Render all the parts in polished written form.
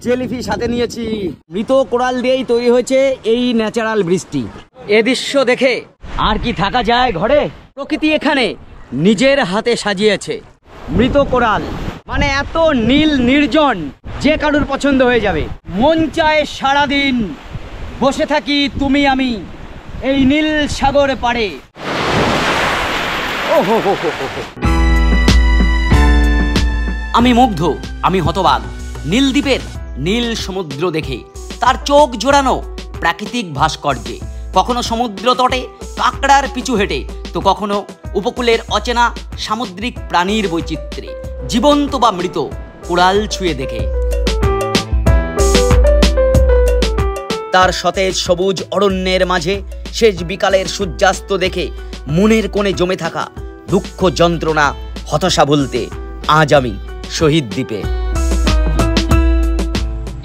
Jellyfish হাতে নিয়েছি। মৃত কোরাল দিয়েই তৈরি হয়েছে এই ন্যাচারাল ব্রিজটি। এ দৃশ্য দেখে আর কি থাকা যায় ঘরে? প্রকৃতি এখানে নিজের হাতে সাজিয়েছে মৃত কোরাল, মানে এত নীল নির্জন যে কারুর পছন্দ হয়ে যাবে। মন চায় সারাদিন বসে থাকি তুমি আমি এই নীল সাগর পাড়ে। ও হো হো হো হো। আমি মুগ্ধ, আমি হতবাক নীলদ্বীপের নীল সমুদ্র দেখে, তার চোখ জোড়ানো প্রাকৃতিক ভাস্কর্যে। কখনো সমুদ্র তটে কাঁকড়ার পিছু হেঁটে, তো কখনো উপকূলের অচেনা সামুদ্রিক প্রাণীর বৈচিত্র্যে, জীবন্ত বা মৃত কোরাল ছুঁয়ে দেখে। তার সতেজ সবুজ অরণ্যের মাঝে শেষ বিকালের সূর্যাস্ত দেখে মনের কোণে জমে থাকা দুঃখ যন্ত্রণা হতাশা ভুলতে আজ আমি শহীদ দ্বীপে।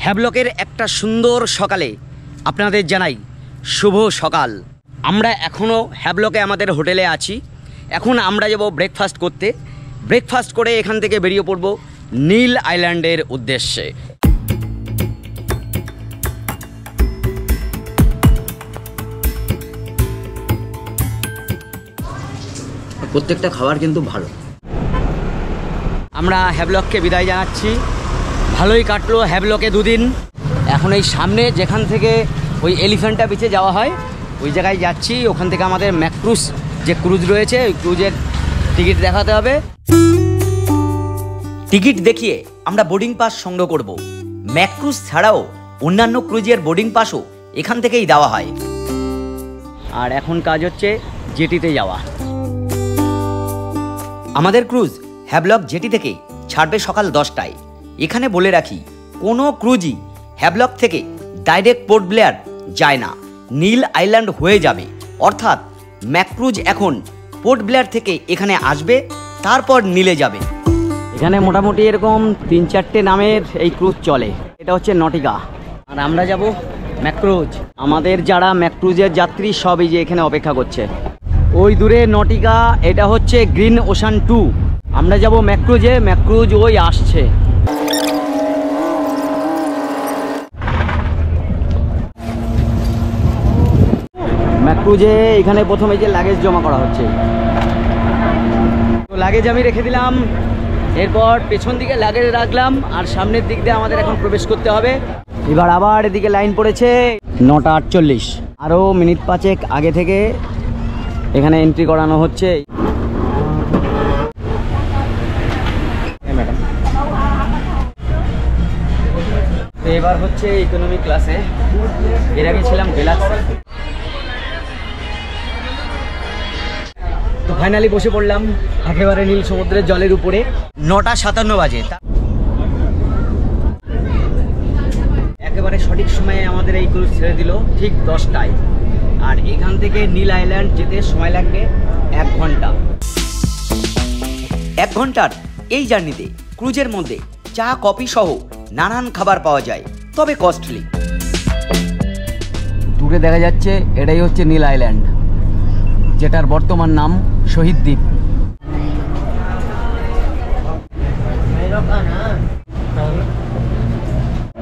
হ্যাভলকের একটা সুন্দর সকালে আপনাদের জানাই শুভ সকাল। আমরা এখনও হ্যাভলকে আমাদের হোটেলে আছি। এখন আমরা যাব ব্রেকফাস্ট করতে। ব্রেকফাস্ট করে এখান থেকে বেরিয়ে পড়ব নীল আইল্যান্ডের উদ্দেশ্যে। প্রত্যেকটা খাবার কিন্তু ভালো। আমরা হ্যাভলককে বিদায় জানাচ্ছি। ভালোই কাটলো হ্যাভলকে দুদিন। এখন এই সামনে যেখান থেকে ওই এলিফ্যান্টা বিচে যাওয়া হয় ওই জায়গায় যাচ্ছি। ওখান থেকে আমাদের ম্যাক্রুজ যে ক্রুজ রয়েছে ওই ক্রুজের টিকিট দেখাতে হবে। টিকিট দেখিয়ে আমরা বোর্ডিং পাস সংগ্রহ করব। ম্যাক্রুজ ছাড়াও অন্যান্য ক্রুজের বোর্ডিং পাসও এখান থেকেই দেওয়া হয়। আর এখন কাজ হচ্ছে জেটিতে যাওয়া। আমাদের ক্রুজ হ্যাভলক জেটি থেকে ছাড়বে সকাল 10টায়। এখানে বলে রাখি, কোনো ক্রুজই হ্যাভলক থেকে ডাইরেক্ট পোর্ট ব্লেয়ার যায় না, নীল আইল্যান্ড হয়ে যাবে। অর্থাৎ ম্যাক্রুজ এখন পোর্ট ব্লেয়ার থেকে এখানে আসবে, তারপর নীলে যাবে। এখানে মোটামুটি এরকম 3-4টে নামের এই ক্রুজ চলে। এটা হচ্ছে নটিকা, আর আমরা যাব ম্যাক্রুজ। আমাদের যারা ম্যাক্রুজের যাত্রী সব এই যে এখানে অপেক্ষা করছে। ওই দূরে নটিকা, এটা হচ্ছে গ্রিন ওশান 2। আমরা যাব ম্যাক্রুজে, ম্যাক্রুজ ওই আসছে। ম্যাক্রুজে এখানে প্রথমে যে লাগেজ জমা করা হচ্ছে, তো লাগেজ আমি রেখে দিলাম। এরপর পেছন দিকে লাগেজ রাখলাম, আর সামনের দিক দিয়ে আমাদের এখন প্রবেশ করতে হবে। এবার আবার এদিকে লাইন পড়েছে। 9টা 48, আরও মিনিট 5 আগে থেকে এখানে এন্ট্রি করানো হচ্ছে। এবার হচ্ছে ইকোনমি ক্লাসে, এর আগে ছিলাম ডিলাক্স। তো ফাইনালি বসে পড়লাম একেবারে নীল সমুদ্রের জলের উপরে। 9টা 57 বাজে, একেবারে সঠিক সময়ে আমাদের এই ক্রুজ ছেড়ে দিল ঠিক 10টায়। আর এখান থেকে নীল আইল্যান্ড যেতে সময় লাগবে 1 ঘন্টা। 1 ঘন্টার এই জার্নিতে ক্রুজের মধ্যে চা কফি সহ নানান খাবার পাওয়া যায়, তবে কস্টলি। দূরে দেখা যাচ্ছে এটাই হচ্ছে নীল আইল্যান্ড, যেটার বর্তমান নাম শহীদ দ্বীপ।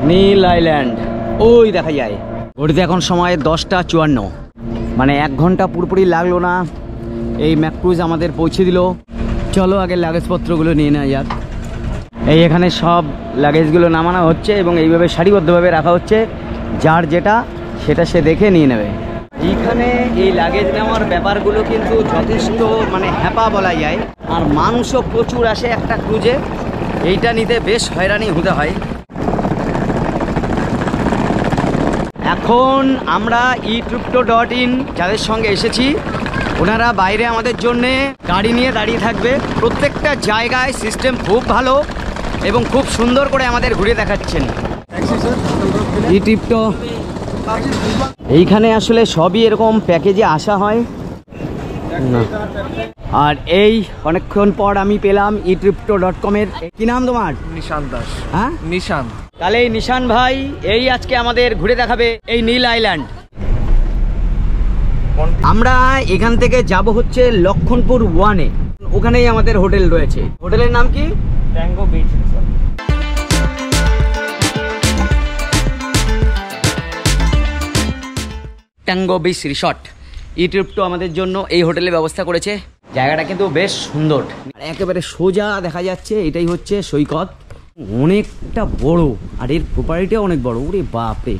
নীল আইল্যান্ড ওই দেখা যায়। ঘড়িতে এখন সময় 10টা 54, মানে 1 ঘন্টা পুরোপুরি লাগলো না। এই ম্যাক্রুজ আমাদের পৌঁছে দিল। চলো আগে লাগেজপত্রগুলো নিয়ে নেওয়া যাক। এই এখানে সব লাগেজগুলো নামানো হচ্ছে এবং এইভাবে সারিবদ্ধভাবে রাখা হচ্ছে। যার যেটা সেটা সে দেখে নিয়ে নেবে। এইখানে এই লাগেজ নেওয়ার ব্যাপারগুলো কিন্তু যথেষ্ট মানে হ্যাপা বলা যায়। আর মানুষও প্রচুর আসে একটা ক্রুজে, এইটা নিতে বেশ হয়রানি হতে হয়। এখন আমরা eTripto.in যাদের সঙ্গে এসেছি, ওনারা বাইরে আমাদের জন্যে গাড়ি নিয়ে দাঁড়িয়ে থাকবে। প্রত্যেকটা জায়গায় সিস্টেম খুব ভালো এবং খুব সুন্দর করে আমাদের ঘুরে দেখাচ্ছেন। eTripto এইখানে আসলে সবই এরকম প্যাকেজে আসা হয় না। আর এই অনেকক্ষণ পর আমি পেলাম eTripto.com-এর। কি নাম তোমার? নিশান দাস। হ্যাঁ, নিশান। তাহলে এই নিশান ভাই এই আজকে আমাদের ঘুরে দেখাবে এই নীল আইল্যান্ড। আমরা এখান থেকে যাব হচ্ছে লক্ষণপুর 1-এ, ওখানেই আমাদের হোটেল রয়েছে। হোটেলের নাম কি? Tango Beach. অক্টাঙ্গো বিচ রিসর্ট ইউটিউব তো আমাদের জন্য এই হোটেলে ব্যবস্থা করেছে। জায়গাটা কিন্তু বেশ সুন্দর, একেবারে সোজা দেখা যাচ্ছে, এটাই হচ্ছে সৈকত, অনেকটা বড় আর এর প্রপার্টিটাও অনেক বড়। ওরে বাপরে,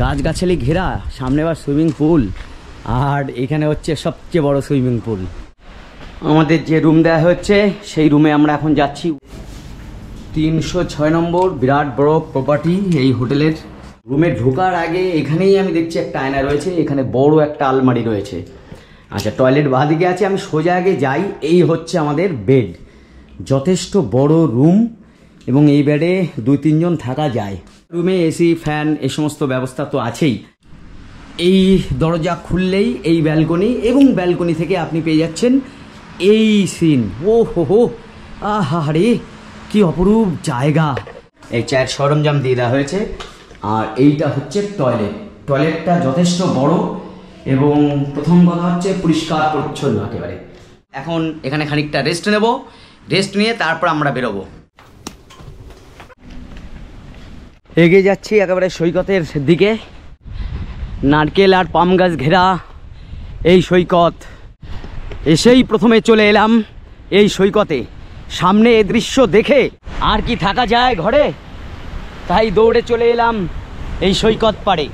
গাছগাছালি ঘেরা, সামনে আবার সুইমিং পুল, আর এখানে হচ্ছে সবচেয়ে বড় সুইমিং পুল। আমাদের যে রুম দেওয়া হচ্ছে সেই রুমে আমরা এখন যাচ্ছি। 306 নম্বর, বিরাট বড় প্রপার্টি এই হোটেলের। রুমে ঢোকার আগে এখানেই আমি দেখছি একটা আয়না রয়েছে, এখানে বড় একটা আলমারি রয়েছে। আচ্ছা, টয়লেট বাঁদিকে আছে, আমি সোজা আগে যাই। এই হচ্ছে আমাদের বেড, যথেষ্ট বড় রুম এবং এই বেডে 2-3 জন থাকা যায়। রুমে এসি, ফ্যান, এই সমস্ত ব্যবস্থা তো আছেই। এই দরজা খুললেই এই ব্যালকনি, এবং ব্যালকনি থেকে আপনি পেয়ে যাচ্ছেন এই সিন। ও হো, আহা রে, কি অপরূপ জায়গা। এই চায়ের সরঞ্জাম দিয়ে দেওয়া হয়েছে, আর এইটা হচ্ছে টয়লেট। টয়লেটটা যথেষ্ট বড় এবং প্রথম কথা হচ্ছে পরিষ্কার পরিচ্ছন্ন একেবারে। এখন এখানে খানিকটা রেস্ট নেব, রেস্ট নিয়ে তারপর আমরা বেরোবো। এগিয়ে যাচ্ছি একেবারে সৈকতের দিকে। নারকেল আর পাম গাছ ঘেরা এই সৈকত। এসেই প্রথমে চলে এলাম এই সৈকতে। সামনে এ দৃশ্য দেখে আর কি থাকা যায় ঘরে, তাই দৌড়ে চলে এলাম এই সৈকত পাড়ে।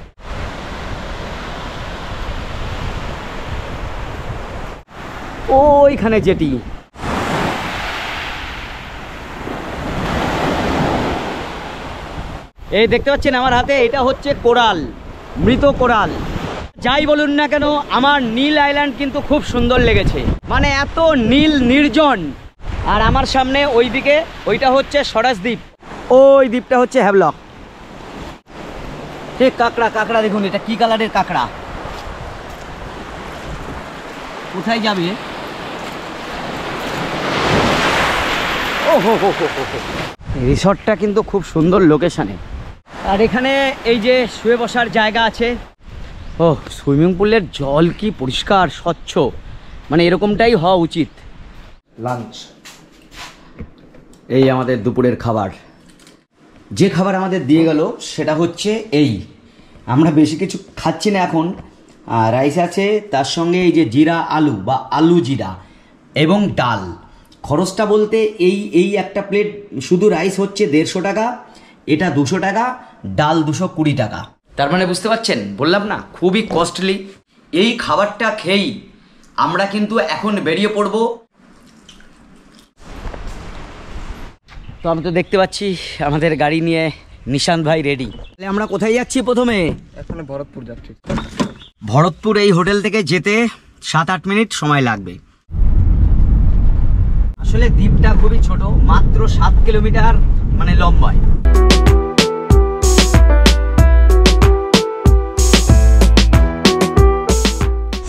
ওইখানে যেটি, এই দেখতে পাচ্ছেন আমার হাতে, এটা হচ্ছে কোরাল, মৃত কোরাল। যাই বলুন না কেন, আমার নীল আইল্যান্ড কিন্তু খুব সুন্দর লেগেছে, মানে এত নীল নির্জন। আর আমার সামনে ওইদিকে ওইটা হচ্ছে স্বরাজ দ্বীপ, ওই দ্বীপটা হচ্ছে হ্যাভলক। ঠিক কাঁকড়া, কাঁকড়া দেখুন, এটা কি কালারের কাঁকড়া। কোথায় যাবে? ও হো হো হো হো, রিসর্টটা কিন্তু খুব সুন্দর লোকেশনে। আর এখানে এই যে শুয়ে বসার জায়গা আছে। ও, সুইমিং পুলের জল কি পরিষ্কার স্বচ্ছ, মানে এরকমটাই হওয়া উচিত। লাঞ্চ, এই আমাদের দুপুরের খাবার। যে খাবার আমাদের দিয়ে গেল সেটা হচ্ছে এই, আমরা বেশি কিছু খাচ্ছি না এখন। রাইস আছে, তার সঙ্গে এই যে জিরা আলু বা আলু জিরা এবং ডাল। খরচটা বলতে এই একটা প্লেট শুধু রাইস হচ্ছে 150 টাকা, এটা 200 টাকা, ডাল 220 টাকা। তার মানে বুঝতে পারছেন, বললাম না খুবই কস্টলি। এই খাবারটা খেয়েই আমরা কিন্তু এখন বেরিয়ে পড়ব। তো আমি তো দেখতে পাচ্ছি আমাদের গাড়ি নিয়ে নিশান্ত ভাই রেডি। তাহলে আমরা কোথায় যাচ্ছি প্রথমে? এখন ভরতপুর যাচ্ছি। ভরতপুর এই হোটেল থেকে যেতে 7-8 মিনিট সময় লাগবে। আসলে দ্বীপটা খুবই ছোট, মাত্র 7 কিলোমিটার মানে লম্বায়।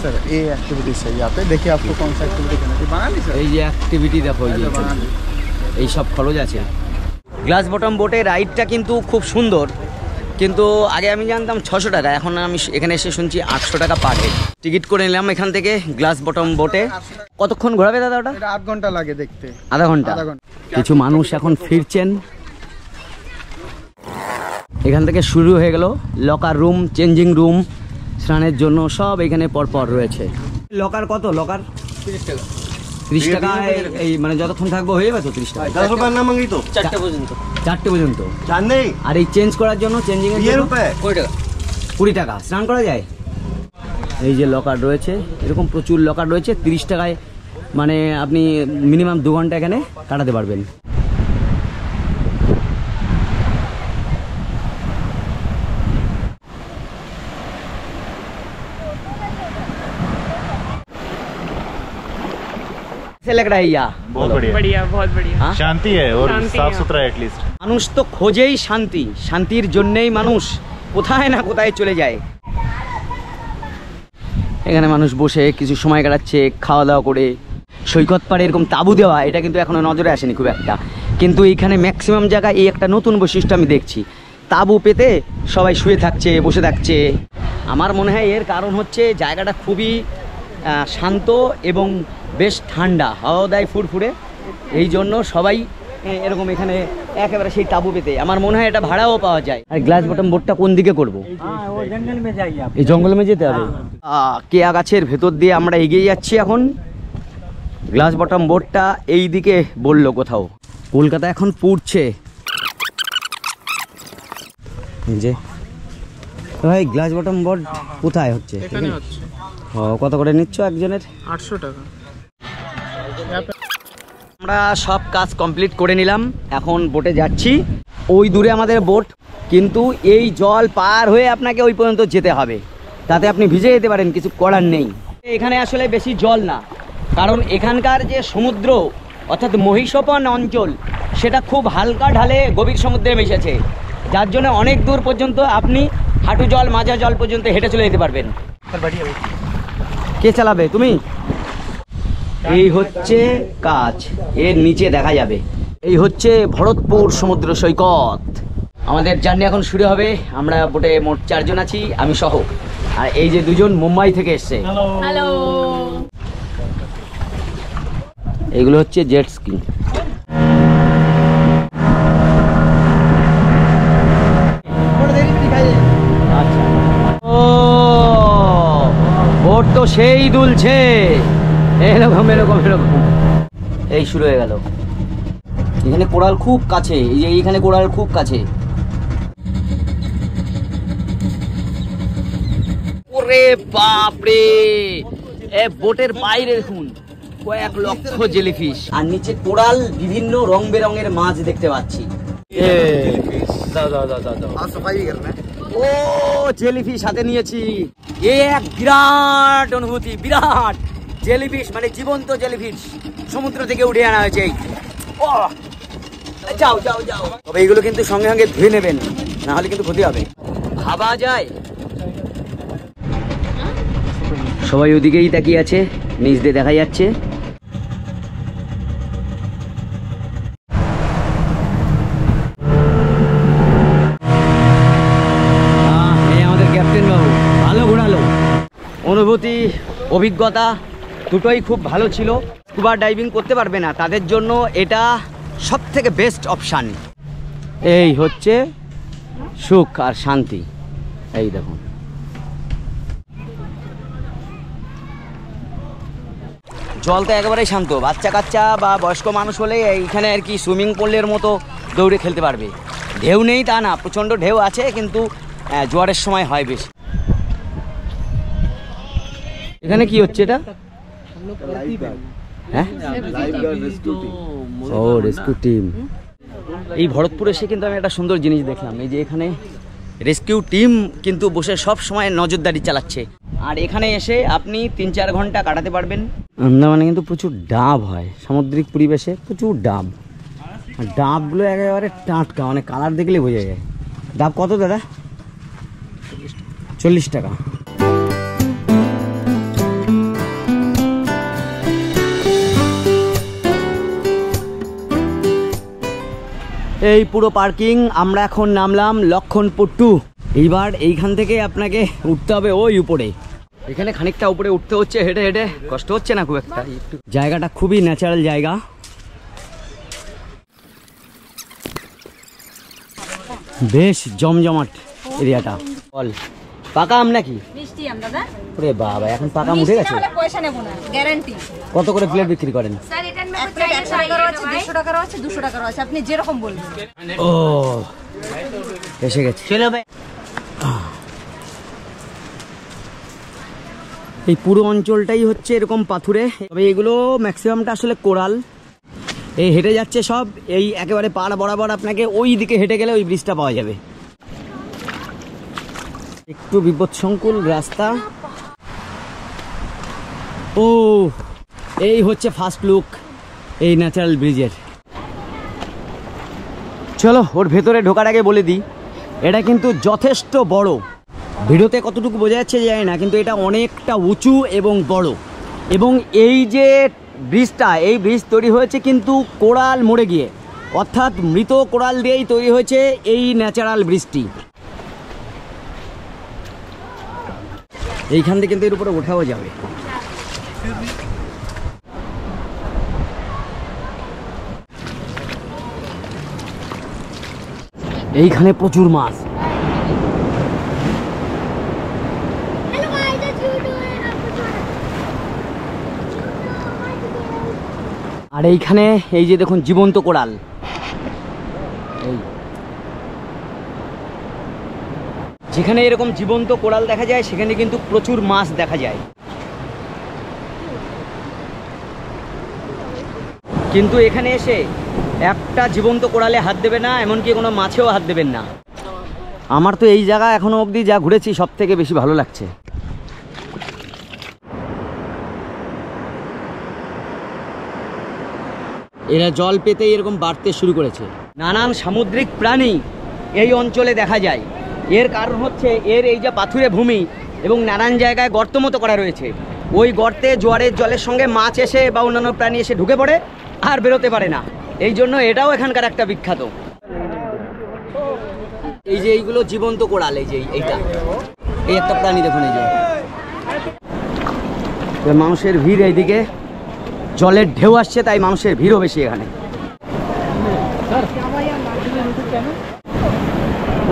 सर ये एक्टिविटी है यहाँ पे, देखिए आपको कौन सा एक्टिविटी करना है। बना ली सर, এই যে অ্যাক্টিভিটি দেখো, এই সব খরচ আছে। গ্লাস বটম বোটে রাইডটা কিন্তু খুব সুন্দর, কিন্তু আগে আমি জানতাম 600 টাকা, এখন আমি এখানে এসে শুনছি 800 টাকা পার হেড। টিকিট করে নিলাম এখান থেকে গ্লাস বটম বোটে। কতক্ষণ ঘোরাবে দাদা ওটা? এটা 8 ঘন্টা লাগে দেখতে। আধা ঘন্টা। কিছু মানুষ এখন ফিরছেন। এখান থেকে শুরু হয়ে গেল লকার রুম, চেঞ্জিং রুম, স্নানের জন্য সব এখানে পরপর রয়েছে। লকার কত? লকার 30 টাকা। 30 টাকা এই মানে যতক্ষণ থাকবো হয়ে যাবে তো 30 টাকা। 10 रुपए ना मांगी तो 4टे পর্যন্ত। 4टे পর্যন্ত। चांद नहीं। আর এই চেঞ্জ করার জন্য, চেঞ্জিং এর জন্য 20 টাকা। 20 টাকা। স্নান করা যায়। এই যে লকার রয়েছে, এরকম প্রচুর লকার রয়েছে। 30 টাকায় মানে আপনি মিনিমাম 2 ঘন্টা এখানে কাটাতে পারবেন। लग रहा है यहाँ बहुत बढ़िया बढ़िया, बहुत बढ़िया। हाँ? शांति है और शांति साफ है। सुथरा है एटलीस्ट। মানুষ তো খোঁজেই শান্তি, শান্তির জন্যই মানুষ কোথায় না কোথায় চলে যায়। এখানে মানুষ বসে কিছু সময় কাটাচ্ছে, খাওয়া দাওয়া করে। সৈকত পাড়ে এরকম তাঁবু দেওয়া, এটা কিন্তু এখনো নজরে আসেনি খুব একটা, কিন্তু এইখানে ম্যাক্সিমাম জায়গায় এই একটা নতুন বৈশিষ্ট্য আমি দেখছি। তাঁবু পেতে সবাই শুয়ে থাকছে, বসে থাকছে। আমার মনে হয় এর কারণ হচ্ছে জায়গাটা খুবই শান্ত এবং বেশ ঠান্ডা, হাওয়া দেয় ফুরফুরে, এই জন্য সবাই এরকম এখানে একেবারে সেই তাবু পেতে আমার মনে হয় এটা ভাড়াও পাওয়া যায়। আর গ্লাস বটম বোটটা কোন দিকে করবো? এই জঙ্গল মে যেতে হবে। কেয়া গাছের ভেতর দিয়ে আমরা এগিয়ে যাচ্ছি এখন। গ্লাস বটম বোটটা এই দিকে বললো কোথাও। কলকাতা এখন পুড়ছে। যে ভাই গ্লাস বটম বোট কোথায় হচ্ছে? এখানে হচ্ছে। ও কত করে নিচ্ছ একজনের? 800 টাকা। আমরা সব কাজ কমপ্লিট করে নিলাম, এখন বোটে যাচ্ছি। ওই দূরে আমাদের বোট, কিন্তু এই জল পার হয়ে আপনাকে ওই পর্যন্ত যেতে হবে, তাতে আপনি ভিজে যেতে পারেন, কিছু করার নেই। এখানে আসলে বেশি জল না, কারণ এখানকার যে সমুদ্র অর্থাৎ মহিষপন অঞ্চল সেটা খুব হালকা ঢালে গভীর সমুদ্রে মিশেছে, যার জন্য অনেক দূর পর্যন্ত আপনি হাঁটু জল মাজা জল পর্যন্ত হেঁটে চলে যেতে পারবেন। কে চালাবে? তুমি? এই হচ্ছে কাজ, এর নিচে দেখা যাবে। এই হচ্ছে ভরতপুর সমুদ্র সৈকত। আমাদের জার্নি এখন শুরু হবে। আমরা বোটে মোট 4 জন আছি, আমি সহ। আর এই যে 2 জন মুম্বাই থেকে এসছে। হ্যালো। এগুলো হচ্ছে জেট স্কি। আচ্ছা, ও বোট তো সেই দুলছে, এরকম এরকম এরকম। এই শুরু হয়ে গেল। এখানে কোরাল খুব কাছে, এই যে এইখানে কোরাল খুব কাছে। ওরে বাপরে, এ বোটের বাইরে দেখুন কয়েক লক্ষ জেলিফিশ, আর নিচে কোরাল, বিভিন্ন রং বেরঙের মাছ দেখতে পাচ্ছি। ও জেলিফিশ হাতে নিয়েছি, এ এক বিরাট অনুভূতি, বিরাট জেলিফিশ, মানে জীবন্ত জেলিফিশ সমুদ্র থেকে উঠে আনা হয়েছে। যাও যাও যাও, তবে এইগুলো কিন্তু সঙ্গে সঙ্গে ধুয়ে নেবেন, না হলে কিন্তু ক্ষতি হবে। ভাবা যায়। সবাই ওদিকেই তাকিয়ে আছে, নিচ দিয়ে দেখা যাচ্ছে। আমাদের ক্যাপ্টেন বাবু ভালো ঘোরালো। অনুভূতি অভিজ্ঞতা দুটোই খুব ভালো ছিল। স্কুবা ডাইভিং করতে পারবে না তাদের জন্য এটা সব থেকে বেস্ট অপশান। এই হচ্ছে সুখ আর শান্তি। এই দেখুন, জল তো একেবারেই শান্ত, বাচ্চা কাচ্চা বা বয়স্ক মানুষ হলে এইখানে আর কি সুইমিং পুলের মতো দৌড়ে খেলতে পারবে। ঢেউ নেই তা না, প্রচণ্ড ঢেউ আছে, কিন্তু জোয়ারের সময় হয় বেশি। এখানে কি হচ্ছে এটা? হ্যাঁ, ও রেস্কিউ টিম। এই ভরতপুরে এসে কিন্তু আমি একটা সুন্দর জিনিস দেখলাম, এই যে এখানে রেস্কিউ টিম কিন্তু বসে সব সময় নজরদারি চালাচ্ছে। আর এখানে এসে আপনি 3-4 ঘন্টা কাটাতে পারবেন। আন্দামানে কিন্তু প্রচুর ডাব হয়, সামুদ্রিক পরিবেশে প্রচুর ডাব। আর ডাবগুলো একেবারে টাটকা, মানে কালার দেখলে বোঝা যায়। ডাব কত দাদা? 40 টাকা। এই পুরো পার্কিং। আমরা এখন নামলাম লক্ষণপুর 2। এইবার এইখান থেকে আপনাকে উঠতে হবে ওই উপরে। এখানে খানিকটা উপরে উঠতে হচ্ছে হেঁটে হেঁটে, কষ্ট হচ্ছে না খুব একটা। জায়গাটা খুবই ন্যাচারাল জায়গা। বেশ জমজমাট এরিয়াটা। বল পাকা আম নাকি? মিষ্টি আম দাদা। ওরে বাবা, এখন পাকা আম উঠে গেছে। পয়সা নেব না, গ্যারান্টি। কত করে প্লেট বিক্রি করেন? স্যার এটার মধ্যে 100 টাকার আছে, 150 টাকার আছে, 200 টাকার আছে, আপনি যেরকম বলবেন। ও এসে গেছে, চলো ভাই। এই পুরো অঞ্চলটাই হচ্ছে এরকম পাথুরে, তবে এগুলো ম্যাক্সিমামটা আসলে কোরাল। এই হেঁটে যাচ্ছে সব, এই একেবারে পাড় বরাবর আপনাকে ওই দিকে হেঁটে গেলে ওই ব্রিজটা পাওয়া যাবে। একটু বিপদসংকুল রাস্তা। ও এই হচ্ছে ফার্স্ট লুক এই ন্যাচারাল ব্রিজের। চলো ওর ভেতরে ঢোকার আগে বলে দিই, এটা কিন্তু যথেষ্ট বড়। ভিডিওতে কতটুকু বোঝা যাচ্ছে জানি না, কিন্তু এটা অনেকটা উঁচু এবং বড়। এবং এই যে ব্রিজটা, এই ব্রিজ তৈরি হয়েছে কিন্তু কোরাল মরে গিয়ে, অর্থাৎ মৃত কোরাল দিয়েই তৈরি হয়েছে এই ন্যাচারাল ব্রিজটি। এইখান থেকে কিন্তু এর উপরে ওঠাও যাবে। এইখানে প্রচুর মাছ। আর এইখানে এই যে দেখুন জীবন্ত কোরাল, এই যেখানে এরকম জীবন্ত কোরাল দেখা যায় সেখানে কিন্তু প্রচুর মাছ দেখা যায়। কিন্তু এখানে এসে একটা জীবন্ত কোরালে হাত দেবে না, এমনকি কোনো মাছেও হাত দেবেন না। আমার তো এই জায়গা এখনো অবধি যা ঘুরেছি সব থেকে বেশি ভালো লাগছে। এরা জল পেতেই এরকম বাড়তে শুরু করেছে। নানান সামুদ্রিক প্রাণী এই অঞ্চলে দেখা যায়। এর কারণ হচ্ছে এর এই যে পাথুরে ভূমি এবং নানান জায়গায় গর্ত মতো করা রয়েছে। ওই গর্তে জোয়ারের জলের সঙ্গে মাছ এসে বা অন্যান্য প্রাণী এসে ঢুকে পড়ে আর বেরোতে পারে না। এই জন্য এটাও এখানকার একটা বিখ্যাত। এই যে এইগুলো জীবন্ত কোরাল, এই যে এইটা, এই একটা প্রাণী দেখুন। এই যে মানুষের ভিড়, এইদিকে জলের ঢেউ আসছে তাই মানুষের ভিড়ও বেশি এখানে।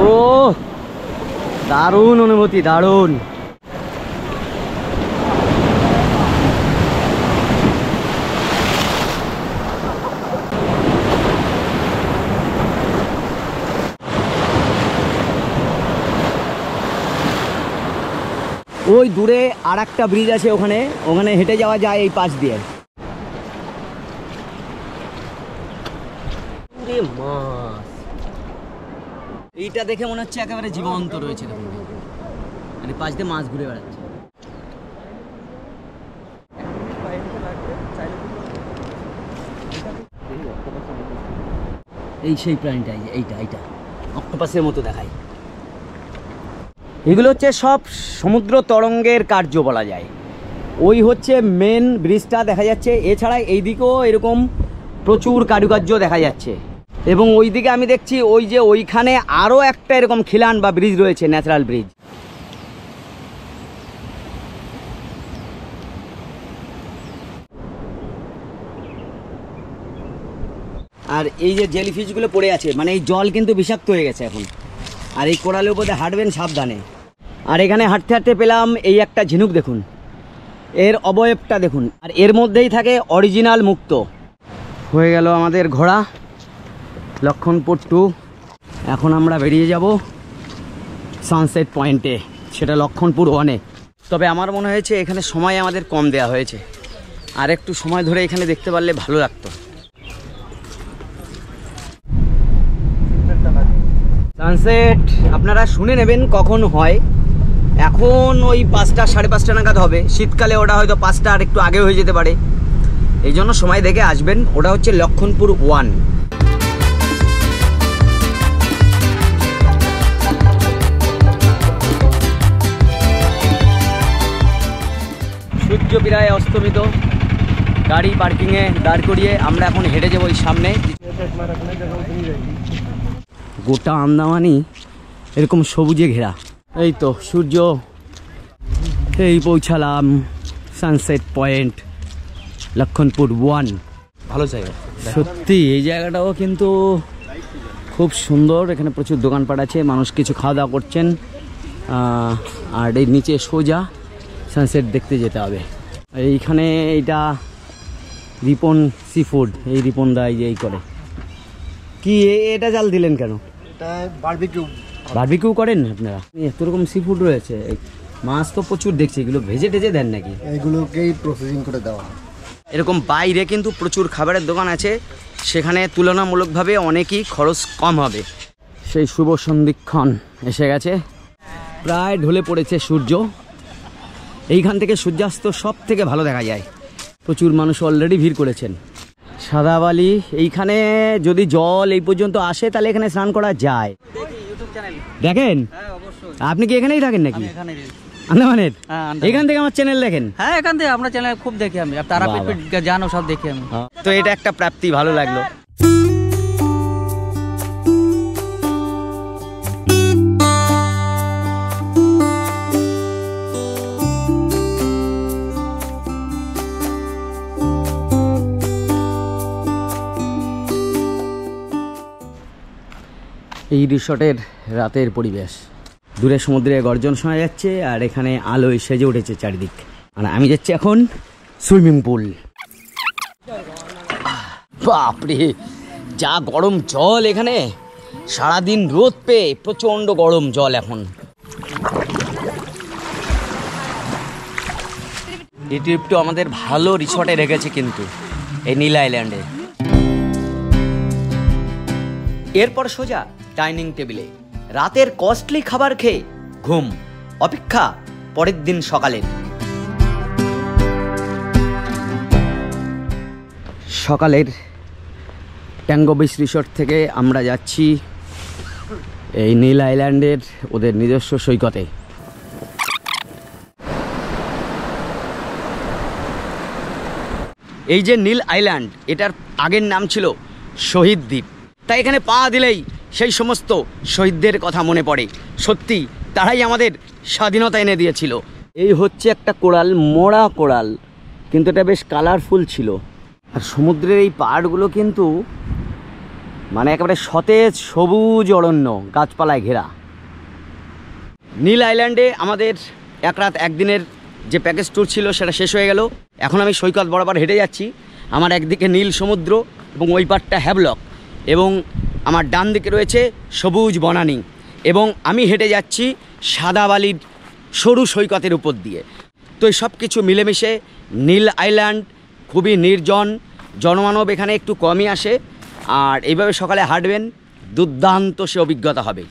ও দারুণ অনুভূতি, দারুণ। ওই দূরে আর একটা ব্রিজ আছে, ওখানে ওখানে হেঁটে যাওয়া যায় এই পাশ দিয়ে। মাছ এইটা দেখে মনে হচ্ছে একেবারে জীবন্ত রয়েছে। দেখুন মানে পাশ দিয়ে মাছ ঘুরে বেড়াচ্ছে। এই সেই প্রাণীটা, এইটা এইটা অক্টোপাসের মতো দেখায়। এগুলো হচ্ছে সব সমুদ্র তরঙ্গের কার্য বলা যায়। ওই হচ্ছে মেন ব্রিজটা দেখা যাচ্ছে, এছাড়া এই দিকেও এরকম প্রচুর কারুকার্য দেখা যাচ্ছে। এবং ওই দিকে আমি দেখছি ওই যে ওইখানে আরও একটা এরকম খিলান বা ব্রিজ রয়েছে, ন্যাচারাল ব্রিজ। আর এই যে জেলিফিশগুলো পড়ে আছে, মানে এই জল কিন্তু বিষাক্ত হয়ে গেছে এখন। আর এই কোরালের উপরে হাঁটবেন সাবধানে। আর এখানে হাঁটতে হাঁটতে পেলাম এই একটা ঝিনুক, দেখুন এর অবয়বটা দেখুন। আর এর মধ্যেই থাকে অরিজিনাল মুক্ত। হয়ে গেল আমাদের ঘোরা লক্ষণপুর 2। এখন আমরা বেরিয়ে যাব সানসেট পয়েন্টে, সেটা লক্ষণপুর 1-এ। তবে আমার মনে হয়েছে এখানে সময় আমাদের কম দেয়া হয়েছে, আর একটু সময় ধরে এখানে দেখতে পারলে ভালো লাগতো। সানসেট আপনারা শুনে নেবেন কখন হয়। এখন ওই 5টা 5:30 নাগাদ হবে। শীতকালে ওটা হয়তো 5টা আর একটু আগে হয়ে যেতে পারে, এই জন্য সময় দেখে আসবেন। ওটা হচ্ছে লক্ষণপুর 1। সূর্য প্রায় অস্তমিত। গাড়ি পার্কিংয়ে দাঁড় করিয়ে আমরা এখন হেঁটে যাবো ওই সামনে। গোটা আন্দামানই এরকম সবুজে ঘেরা। এই তো সূর্য, এই পৌঁছালাম সানসেট পয়েন্ট লক্ষণপুর 1। ভালো জায়গা সত্যি। এই জায়গাটাও কিন্তু খুব সুন্দর। এখানে প্রচুর দোকানপাট আছে, মানুষ কিছু খাওয়া দাওয়া করছেন। আর এই নিচে সোজা সানসেট দেখতে যেতে হবে। এইখানে এইটা রিপন সি ফুড, এই রিপন দা এই করে কি এটা জাল দিলেন কেন? এটা বারবিকিউ। বারবিকিউ করেন আপনারা? এত রকম সি ফুড রয়েছে। মাছ তো প্রচুর দেখছি, এগুলো ভেজে টেজে দেন নাকি? এগুলোকেই প্রসেসিং করে দেওয়া হয়। এরকম বাইরে কিন্তু প্রচুর খাবারের দোকান আছে, সেখানে তুলনামূলকভাবে অনেকই খরচ কম হবে। সেই শুভ সন্ধিক্ষণ এসে গেছে, প্রায় ঢলে পড়েছে সূর্য। এইখান থেকে সূর্যাস্ত সব থেকে ভালো দেখা যায়। প্রচুর মানুষ অলরেডি ভিড় করেছেন। সাদাবালি, এইখানে যদি জল এই পর্যন্ত আসে তাহলে এখানে স্নান করা যায়। দেখেন? আপনি কি এখানেই থাকেন নাকি? আন্দামানের? এখান থেকে আমার চ্যানেল দেখেন? হ্যাঁ, এখান থেকে আমরা চ্যানেল খুব দেখি আমি। তারাপীঠ জানো সব দেখি আমি। তো এটা একটা প্রাপ্তি, ভালো লাগলো। এই রিসর্টের রাতের পরিবেশ, দূরে সমুদ্রে গর্জন শোনা যাচ্ছে আর এখানে আলোয় সেজে উঠেছে চারিদিক। আর আমি যাচ্ছি এখন সুইমিং পুল। বাপরে যা গরম জল এখানে, সারাদিন রোদ পেয়ে প্রচণ্ড গরম জল এখন। এই ট্রিপটা আমাদের ভালো রিসর্টে রেখেছে কিন্তু এই নীল আইল্যান্ডে। এরপর সোজা ডাইনিং টেবিলে রাতের কস্টলি খাবার খেয়ে ঘুম, অপেক্ষা পরের দিন সকালের। সকালের ট্যাঙ্গো বিচ রিসর্ট থেকে আমরা যাচ্ছি এই নীল আইল্যান্ডের ওদের নিজস্ব সৈকতে। এই যে নীল আইল্যান্ড, এটার আগের নাম ছিল শহীদ দ্বীপ। তাই এখানে পা দিলেই সেই সমস্ত শহীদদের কথা মনে পড়ে। সত্যি তারাই আমাদের স্বাধীনতা এনে দিয়েছিল। এই হচ্ছে একটা কোরাল, মোড়া কোরাল, কিন্তু এটা বেশ কালারফুল ছিল। আর সমুদ্রের এই পাহাড়গুলো কিন্তু মানে একেবারে সতেজ সবুজ অরণ্য, গাছপালায় ঘেরা। নীল আইল্যান্ডে আমাদের এক রাত একদিনের যে প্যাকেজ ট্যুর ছিল সেটা শেষ হয়ে গেল। এখন আমি সৈকত বরাবর হেঁটে যাচ্ছি। আমার একদিকে নীল সমুদ্র এবং ওই পাড়টা হ্যাভলক, এবং আমার ডান দিকে রয়েছে সবুজ বনানী, এবং আমি হেঁটে যাচ্ছি সাদা বালির সরু সৈকতের উপর দিয়ে। তো এই সব কিছু মিলেমিশে নীল আইল্যান্ড খুবই নির্জন, জনমানব এখানে একটু কমই আসে। আর এইভাবে সকালে হাঁটবেন, দুর্দান্ত সে অভিজ্ঞতা হবে।